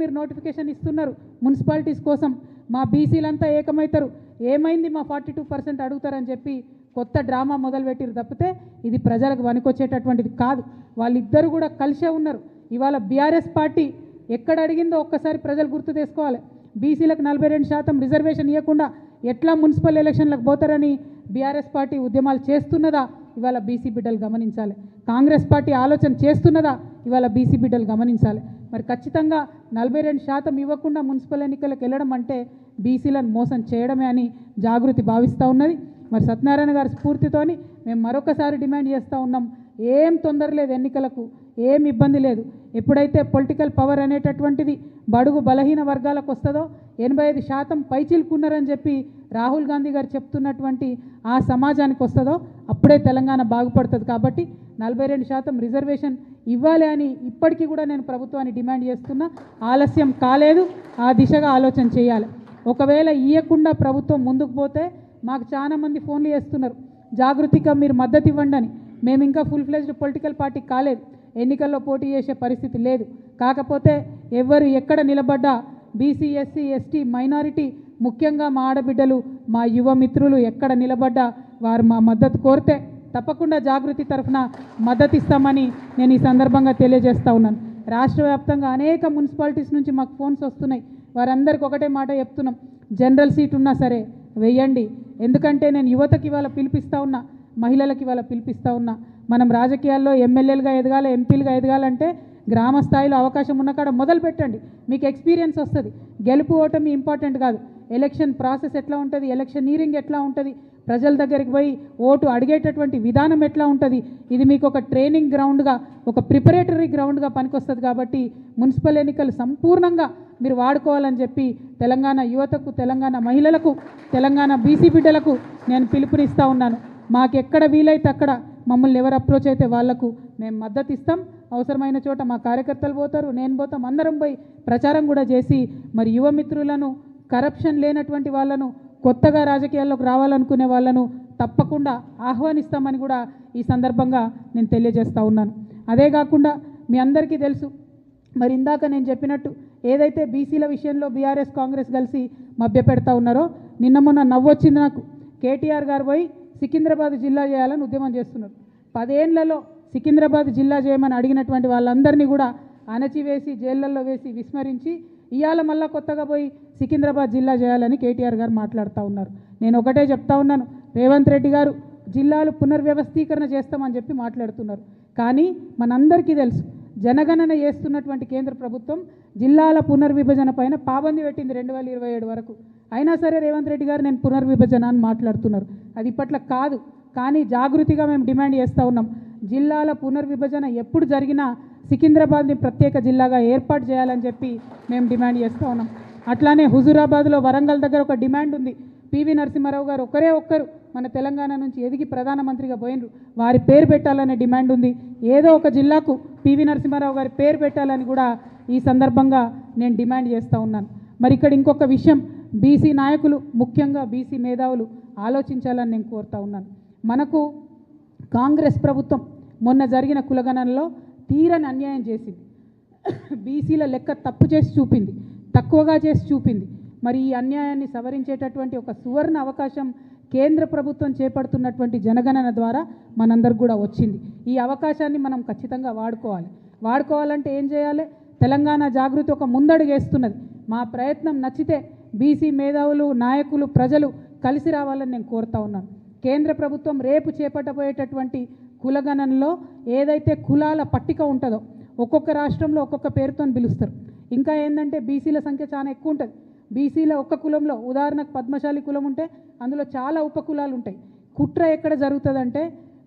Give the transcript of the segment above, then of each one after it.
మీరు నోటిఫికేషన్ ఇస్తున్నారు మున్సిపాలిటీస్ కోసం, మా బీసీలంతా ఏకమవుతారు, ఏమైంది మా 42% అడుగుతారని చెప్పి కొత్త డ్రామా మొదలుపెట్టిరు తప్పితే ఇది ప్రజలకు వనికొచ్చేటటువంటిది కాదు. వాళ్ళిద్దరు కూడా కలిసే ఉన్నారు. ఇవాళ బీఆర్ఎస్ పార్టీ ఎక్కడ అడిగిందో ఒక్కసారి ప్రజలు గుర్తు చేసుకోవాలి. బీసీలకు 42% రిజర్వేషన్ ఇవ్వకుండా ఎట్లా మున్సిపల్ ఎలక్షన్లకు పోతారని బీఆర్ఎస్ పార్టీ ఉద్యమాలు చేస్తున్నదా ఇవాళ బీసీ బిడ్డలు గమనించాలి. కాంగ్రెస్ పార్టీ ఆలోచన చేస్తున్నదా ఇవాళ బీసీ బిడ్డలు గమనించాలి. మరి ఖచ్చితంగా 42% ఇవ్వకుండా మున్సిపల్ ఎన్నికలకు వెళ్ళడం అంటే బీసీలను మోసం చేయడమే అని జాగృతి భావిస్తూ ఉన్నది. మరి సత్యనారాయణ గారి స్ఫూర్తితోని మేము మరొకసారి డిమాండ్ చేస్తూ ఉన్నాం. ఏం తొందర లేదు, ఎన్నికలకు ఏం ఇబ్బంది లేదు. ఎప్పుడైతే పొలిటికల్ పవర్ అనేటటువంటిది బడుగు బలహీన వర్గాలకు వస్తుందో 85% పైచిలుకున్నారని చెప్పి రాహుల్ గాంధీ గారు చెప్తున్నటువంటి ఆ సమాజానికి వస్తుందో అప్పుడే తెలంగాణ బాగుపడుతుంది. కాబట్టి 42% రిజర్వేషన్ ఇవ్వాలి అని ఇప్పటికీ కూడా నేను ప్రభుత్వాన్ని డిమాండ్ చేస్తున్నా. ఆలస్యం కాలేదు, ఆ దిశగా ఆలోచన చేయాలి. ఒకవేళ ఇవ్వకుండా ప్రభుత్వం ముందుకు పోతే మాకు చాలామంది ఫోన్లు చేస్తున్నారు, జాగృతిగా మీరు మద్దతు ఇవ్వండి అని. మేము ఇంకా ఫుల్ ఫ్లెజ్డ్ పొలిటికల్ పార్టీ కాలేదు, ఎన్నికల్లో పోటీ చేసే పరిస్థితి లేదు. కాకపోతే ఎవరు ఎక్కడ నిలబడ్డా బీసీ ఎస్సీ ఎస్టీ మైనారిటీ ముఖ్యంగా మా ఆడబిడ్డలు మా యువ మిత్రులు ఎక్కడ నిలబడ్డా వారు మా మద్దతు కోరితే తప్పకుండా జాగృతి తరఫున మద్దతు ఇస్తామని నేను ఈ సందర్భంగా తెలియజేస్తూ ఉన్నాను. రాష్ట్ర వ్యాప్తంగా అనేక మున్సిపాలిటీస్ నుంచి మాకు ఫోన్స్ వస్తున్నాయి. వారందరికీ ఒకటే మాట చెప్తున్నాం, జనరల్ సీట్ ఉన్నా సరే వెయ్యండి. ఎందుకంటే నేను యువతకి ఇవాళ పిలిపిస్తూ ఉన్నా, మహిళలకి ఇవాళ పిలిపిస్తూ ఉన్నా. మనం రాజకీయాల్లో ఎమ్మెల్యేలుగా ఎదగాలి, ఎంపీలుగా ఎదగాలంటే గ్రామ స్థాయిలో అవకాశం ఉన్న కాడ మొదలు పెట్టండి, మీకు ఎక్స్పీరియన్స్ వస్తుంది. గెలుపు ఓటమి ఇంపార్టెంట్ కాదు, ఎలక్షన్ ప్రాసెస్ ఎట్లా ఉంటుంది, ఎలక్షనీరింగ్ ఎట్లా ఉంటుంది, ప్రజల దగ్గరికి పోయి ఓటు అడిగేటటువంటి విధానం ఎట్లా ఉంటుంది, ఇది మీకు ఒక ట్రైనింగ్ గ్రౌండ్గా ఒక ప్రిపరేటరీ గ్రౌండ్గా పనికొస్తుంది. కాబట్టి మున్సిపల్ ఎన్నికలు సంపూర్ణంగా మీరు వాడుకోవాలని చెప్పి తెలంగాణ యువతకు, తెలంగాణ మహిళలకు, తెలంగాణ బీసీ బిడ్డలకు నేను పిలుపునిస్తూ ఉన్నాను. మాకెక్కడ వీలైతే అక్కడ మమ్మల్ని ఎవరు అప్రోచ్ అయితే వాళ్లకు మేము మద్దతు ఇస్తాం. అవసరమైన చోట మా కార్యకర్తలు పోతారు, నేను పోతాం, అందరం పోయి ప్రచారం కూడా చేసి మరి యువ మిత్రులను, కరప్షన్ లేనటువంటి వాళ్ళను, కొత్తగా రాజకీయాల్లోకి రావాలనుకునే వాళ్ళను తప్పకుండా ఆహ్వానిస్తామని కూడా ఈ సందర్భంగా నేను తెలియజేస్తూ ఉన్నాను. అదే కాకుండా మీ అందరికీ తెలుసు, మరి ఇందాక నేను చెప్పినట్టు ఏదైతే బీసీల విషయంలో బీఆర్ఎస్ కాంగ్రెస్ కలిసి మభ్యపెడతా ఉన్నారో, నిన్న మొన్న నవ్వొచ్చింది నాకు. కేటీఆర్ గారు పోయి సికింద్రాబాద్ జిల్లా చేయాలని ఉద్యమం చేస్తున్నారు. 10 ఏళ్లలో సికింద్రాబాద్ జిల్లా చేయమని అడిగినటువంటి వాళ్ళందరినీ కూడా అణచివేసి జైళ్లలో వేసి విస్మరించి ఇవాళ మళ్ళా కొత్తగా పోయి సికింద్రాబాద్ జిల్లా చేయాలని కేటీఆర్ గారు మాట్లాడుతూ ఉన్నారు. నేను ఒకటే చెప్తా ఉన్నాను, రేవంత్ రెడ్డి గారు జిల్లాలు పునర్వ్యవస్థీకరణ చేస్తామని చెప్పి మాట్లాడుతున్నారు. కానీ మనందరికీ తెలుసు, జనగణన చేస్తున్నటువంటి కేంద్ర ప్రభుత్వం జిల్లాల పునర్విభజన పైన పాబంది పెట్టింది 2027 వరకు. అయినా సరే రేవంత్ రెడ్డి గారు నేను పునర్విభజన అని మాట్లాడుతున్నారు. అది ఇప్పట్లో కాదు. కానీ జాగృతిగా మేము డిమాండ్ చేస్తూ ఉన్నాం, జిల్లాల పునర్విభజన ఎప్పుడు జరిగినా సికింద్రాబాద్ని ప్రత్యేక జిల్లాగా ఏర్పాటు చేయాలని చెప్పి మేము డిమాండ్ చేస్తూ ఉన్నాం. అట్లానే హుజూరాబాద్లో వరంగల్ దగ్గర ఒక డిమాండ్ ఉంది. పివి నరసింహారావు గారు ఒక్కరు మన తెలంగాణ నుంచి ఎదిగి ప్రధానమంత్రిగా పోయినరు, వారి పేరు పెట్టాలనే డిమాండ్ ఉంది. ఏదో ఒక జిల్లాకు పివి నరసింహారావు గారి పేరు పెట్టాలని కూడా ఈ సందర్భంగా నేను డిమాండ్ చేస్తూ ఉన్నాను. మరి ఇక్కడ ఇంకొక విషయం, బీసీ నాయకులు ముఖ్యంగా బీసీ మేధావులు ఆలోచించాలని నేను కోరుతా ఉన్నాను. మనకు కాంగ్రెస్ ప్రభుత్వం మొన్న జరిగిన కులగణనలో తీరని అన్యాయం చేసింది. బీసీల లెక్క తప్పు చేసి చూపింది, తక్కువగా చేసి చూపింది. మరి ఈ అన్యాయాన్ని సవరించేటటువంటి ఒక సువర్ణ అవకాశం కేంద్ర ప్రభుత్వం చేపడుతున్నటువంటి జనగణన ద్వారా మనందరికి కూడా వచ్చింది. ఈ అవకాశాన్ని మనం ఖచ్చితంగా వాడుకోవాలంటే ఏం చేయాలి? తెలంగాణ జాగృతి ఒక ముందడుగు వేస్తున్నది. మా ప్రయత్నం నచ్చితే బీసీ మేధావులు, నాయకులు, ప్రజలు కలిసి రావాలని నేను కోరుతా ఉన్నాను. కేంద్ర ప్రభుత్వం రేపు చేపట్టబోయేటటువంటి కులగణనలో ఏదైతే కులాల పట్టిక ఉంటుందో ఒక్కొక్క రాష్ట్రంలో ఒక్కొక్క పేరుతో పిలుస్తారు. ఇంకా ఏంటంటే బీసీల సంఖ్య చాలా ఎక్కువ ఉంటుంది. బీసీల ఒక్క కులంలో ఉదాహరణకు పద్మశాలి కులం ఉంటే అందులో చాలా ఉపకులాలు ఉంటాయి. కుట్ర ఎక్కడ జరుగుతుందంటే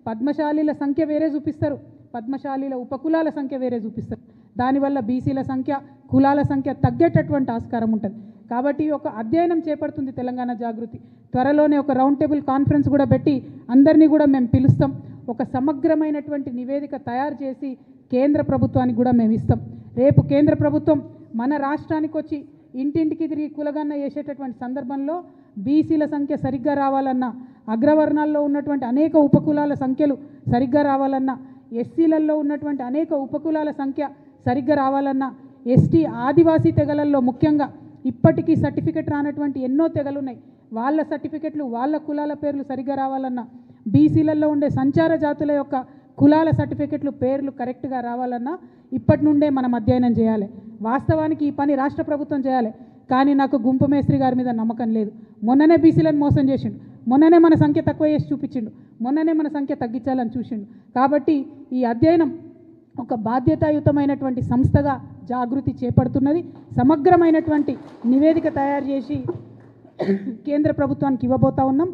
పద్మశాలీల సంఖ్య వేరే చూపిస్తారు, పద్మశాలీల ఉపకులాల సంఖ్య వేరే చూపిస్తారు. దానివల్ల బీసీల సంఖ్య, కులాల సంఖ్య తగ్గేటటువంటి ఆస్కారం ఉంటుంది. కాబట్టి ఒక అధ్యయనం చేపడుతుంది తెలంగాణ జాగృతి. త్వరలోనే ఒక రౌండ్ టేబుల్ కాన్ఫరెన్స్ కూడా పెట్టి అందరినీ కూడా మేము పిలుస్తాం. ఒక సమగ్రమైనటువంటి నివేదిక తయారు చేసి కేంద్ర ప్రభుత్వానికి కూడా మేము ఇస్తాం. రేపు కేంద్ర ప్రభుత్వం మన రాష్ట్రానికి వచ్చి ఇంటింటికి తిరిగి కులగణన చేసేటటువంటి సందర్భంలో బీసీల సంఖ్య సరిగ్గా రావాలన్నా, అగ్రవర్ణాల్లో ఉన్నటువంటి అనేక ఉపకులాల సంఖ్యలు సరిగ్గా రావాలన్నా, ఎస్సీలలో ఉన్నటువంటి అనేక ఉపకులాల సంఖ్య సరిగ్గా రావాలన్నా, ఎస్టీ ఆదివాసీ తెగలల్లో ముఖ్యంగా ఇప్పటికీ సర్టిఫికెట్ రానటువంటి ఎన్నో తెగలు ఉన్నాయి. వాళ్ళ సర్టిఫికెట్లు వాళ్ళ కులాల పేర్లు సరిగ్గా రావాలన్నా, బీసీలలో ఉండే సంచార జాతుల యొక్క కులాల సర్టిఫికెట్లు పేర్లు కరెక్ట్గా రావాలన్నా ఇప్పటి నుండే మనం అధ్యయనం చేయాలి. వాస్తవానికి ఈ పని రాష్ట్ర ప్రభుత్వం చేయాలి, కానీ నాకు గుంపు మేస్త్రి గారి మీద నమ్మకం లేదు. మొన్ననే బీసీలను మోసం చేసిండు, మొన్ననే మన సంఖ్య తక్కువ చేసి చూపించిండు, మొన్ననే మన సంఖ్య తగ్గించాలని చూసిండు. కాబట్టి ఈ అధ్యయనం ఒక బాధ్యతాయుతమైనటువంటి సంస్థగా జాగృతి చేపడుతున్నది. సమగ్రమైనటువంటి నివేదిక తయారు చేసి కేంద్ర ప్రభుత్వానికి ఇవ్వబోతా ఉన్నాం.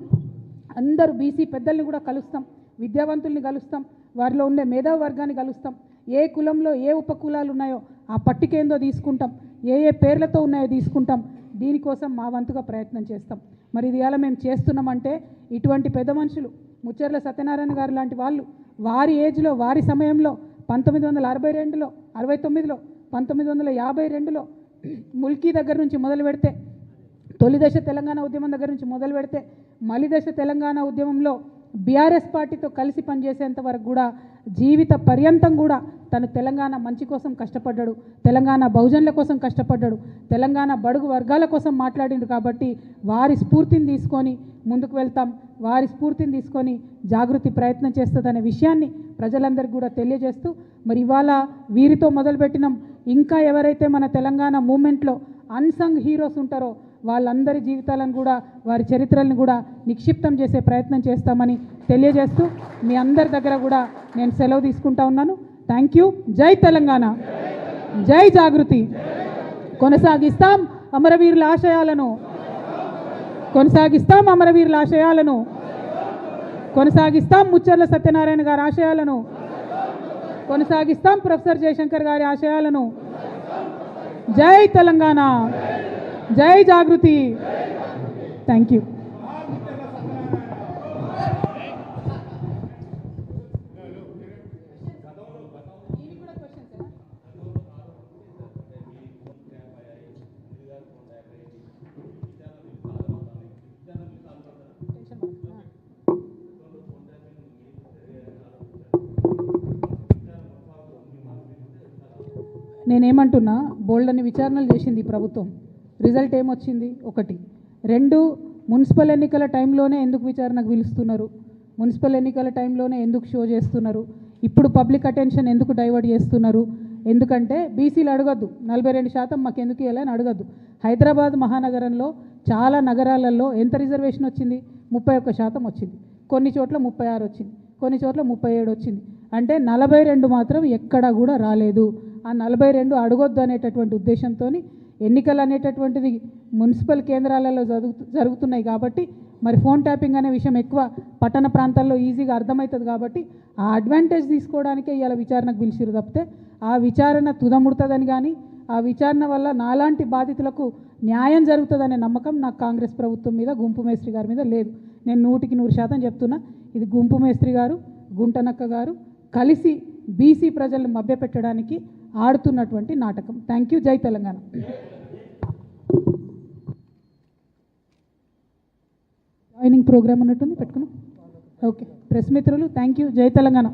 అందరూ బీసీ పెద్దల్ని కూడా కలుస్తాం, విద్యావంతుల్ని కలుస్తాం, వారిలో ఉండే మేధావి వర్గాన్ని కలుస్తాం. ఏ కులంలో ఏ ఉపకులాలు ఉన్నాయో ఆ పట్టికేందో తీసుకుంటాం, ఏ ఏ పేర్లతో ఉన్నాయో తీసుకుంటాం. దీనికోసం మా వంతుగా ప్రయత్నం చేస్తాం. మరి ఇది ఇలా మేము చేస్తున్నామంటే ఇటువంటి పెద్ద మనుషులు ముచ్చర్ల సత్యనారాయణ గారు లాంటి వాళ్ళు వారి ఏజ్లో వారి సమయంలో 1962లో 69లో 1952లో ముల్కీ దగ్గర నుంచి మొదలు పెడితే, తొలి దశ తెలంగాణ ఉద్యమం దగ్గర నుంచి మొదలు పెడితే మలి దశ తెలంగాణ ఉద్యమంలో బీఆర్ఎస్ పార్టీతో కలిసి పనిచేసేంత వరకు కూడా జీవిత పర్యంతం కూడా తను తెలంగాణ మంచి కోసం కష్టపడ్డాడు, తెలంగాణ బహుజనుల కోసం కష్టపడ్డాడు, తెలంగాణ బడుగు వర్గాల కోసం మాట్లాడిండు. కాబట్టి వారి స్ఫూర్తిని తీసుకొని ముందుకు వెళ్తాం, వారి స్ఫూర్తిని తీసుకొని జాగృతి ప్రయత్నం చేస్తుందనే విషయాన్ని ప్రజలందరికీ కూడా తెలియజేస్తూ, మరి ఇవాళ వీరితో మొదలుపెట్టినాం. ఇంకా ఎవరైతే మన తెలంగాణ మూమెంట్లో అన్సంగ్ హీరోస్ ఉంటారో వాళ్ళందరి జీవితాలను కూడా వారి చరిత్రలను కూడా నిక్షిప్తం చేసే ప్రయత్నం చేస్తామని తెలియజేస్తూ మీ అందరి దగ్గర కూడా నేను సెలవు తీసుకుంటా ఉన్నాను. Thank you. జై తెలంగాణ, జై జాగృతి. కొనసాగిస్తాం అమరవీరుల ఆశయాలను, కొనసాగిస్తాం అమరవీరుల ఆశయాలను, కొనసాగిస్తాం ముచ్చర్ల సత్యనారాయణ గారి ఆశయాలను, కొనసాగిస్తాం ప్రొఫెసర్ జయశంకర్ గారి ఆశయాలను. జై తెలంగాణ, జై జాగృతి. Thank you. నేనేమంటున్నా, బోల్డ్ అని విచారణలు చేసింది ఈ ప్రభుత్వం, రిజల్ట్ ఏమొచ్చింది? 1. 2, మున్సిపల్ ఎన్నికల టైంలోనే ఎందుకు విచారణకు పిలుస్తున్నారు? మున్సిపల్ ఎన్నికల టైంలోనే ఎందుకు షో చేస్తున్నారు? ఇప్పుడు పబ్లిక్ అటెన్షన్ ఎందుకు డైవర్ట్ చేస్తున్నారు? ఎందుకంటే బీసీలు అడగద్దు, 42% మాకు ఎందుకు ఇవ్వాలని అడగద్దు. హైదరాబాద్ మహానగరంలో చాలా నగరాలలో ఎంత రిజర్వేషన్ వచ్చింది? 31% వచ్చింది. కొన్ని చోట్ల 36 వచ్చింది, కొన్ని చోట్ల 37 వచ్చింది. అంటే 42 మాత్రం ఎక్కడా కూడా రాలేదు. ఆ 42 అడగొద్దు అనేటటువంటి ఉద్దేశంతో ఎన్నికలు అనేటటువంటిది మున్సిపల్ కేంద్రాలలో జరుగుతున్నాయి. కాబట్టి మరి ఫోన్ ట్యాపింగ్ అనే విషయం ఎక్కువ పట్టణ ప్రాంతాల్లో ఈజీగా అర్థమవుతుంది. కాబట్టి ఆ అడ్వాంటేజ్ తీసుకోవడానికే ఇవాళ విచారణకు పిలిచిరు తప్పితే ఆ విచారణ తుదముడుతుందని కానీ ఆ విచారణ వల్ల నాలాంటి బాధితులకు న్యాయం జరుగుతుందనే నమ్మకం నాకు కాంగ్రెస్ ప్రభుత్వం మీద, గుంపు మేస్త్రి గారి మీద లేదు. నేను 100% చెప్తున్నా, ఇది గుంపు మేస్త్రి గారు, గుంటనక్క గారు కలిసి బీసీ ప్రజలను మభ్యపెట్టడానికి ఆడుతున్నటువంటి నాటకం. Thank you. జై తెలంగాణ. జాయినింగ్ ప్రోగ్రామ్ ఉన్నట్టుంది, పెట్టుకున్నాం. ఓకే, ప్రెస్ మిత్రులు థ్యాంక్ యూ. జై తెలంగాణ.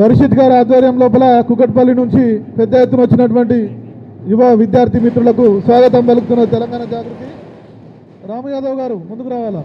వర్షిత్ గారి ఆధ్వర్యం లోపల కుకట్పల్లి నుంచి పెద్ద ఎత్తున వచ్చినటువంటి యువ విద్యార్థి మిత్రులకు స్వాగతం పలుకుతున్న తెలంగాణ జాగృతి. రాము యాదవ్ గారు ముందుకు రావాలా?